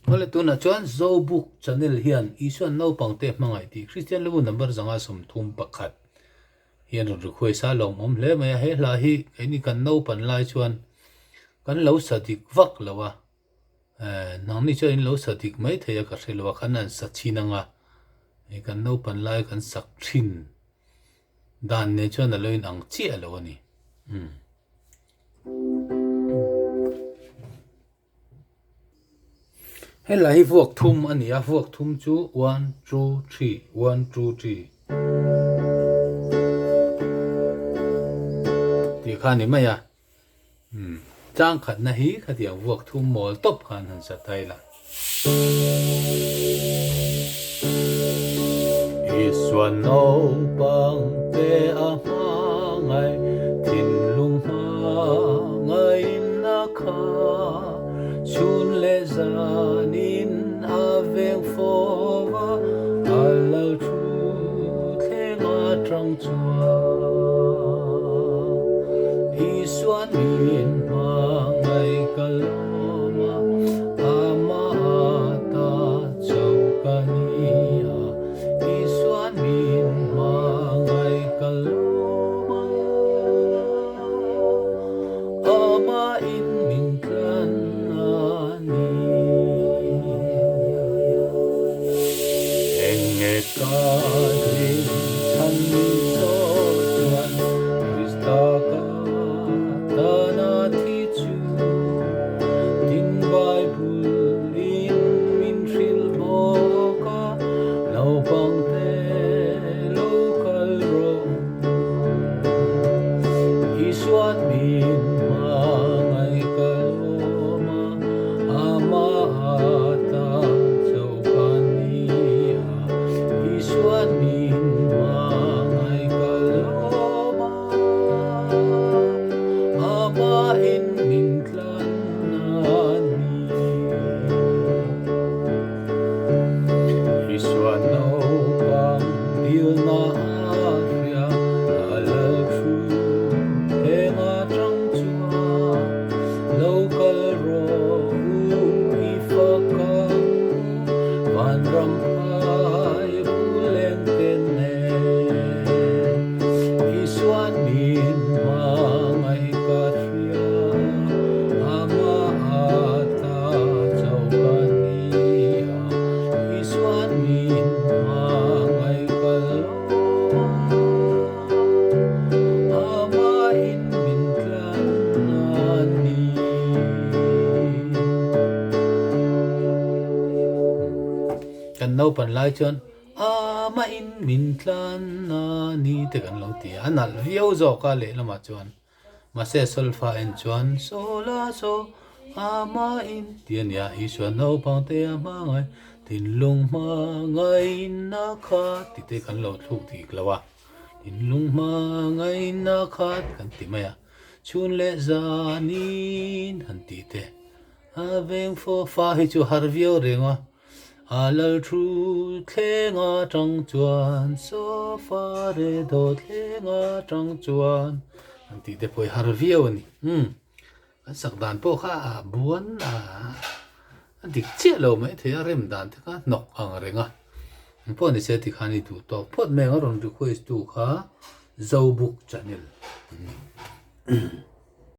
Ole tu na chuan zo book channel hian Isuan naupangte hmangaih ti Christian level number zanga som thum pakhat hian ru khoi sa lom om hle mai he hla hi ni kan no pan lai chuan kan lo sadik vak lawa nang ni chuan lo sadik mai theya ka hrelowa khan an sa chinanga kan no pan lai kan sak thin dan ne chuan aloin ang chi alo ani hela hi vuak thum ani a vuak thum chu 1 2 3 1 2 3 ti khani maya chang khat na hi khatia vuak thum mol top khan han sa taila Isuan naupangte hmangaih thin lung hmangaih na kha chun le zanin aveng fova alal thu thenga trang chua Isuan min hmangaih kaloma ama ta chaukania Isuan min hmangaih kaloma ama in min tlan Kadrin chan so chuan Krista ka tana thi chu tin Bible in min hril boka naupangte local ro Isuan min hmangaih kaloma ama ata Isuan min hmangaih kaloma ama in min tlan Isuan naupang dil na arya alal thu thenga trang chua local ro ifakang van ram Isuan min hmangaih kathia ama ata chaukania Isuan min hmangaih kaloma ama in min tlan kan no pan lai chuan ama in min tlan ni te kan lo ti anal viau zo ka le lama chuan ma se solfa en chuan so la so ama in tian ya Isuan naupangte hmangaih tin lung hmangaih na kha ti te kan lo thuk ti klawa tin lung hmangaih na kha kan ti maya chun le zanin han ti te aveng fo fa hi chu har viau renga alal thu thenga trang chuan so far do thenga trang chuan anti te poi har viau ni kan sak dan po kha buan anti che lo mai the rem dan te ka nok ang renga po ni se ti khani tu to pot me ngaron request tu kha zo book channel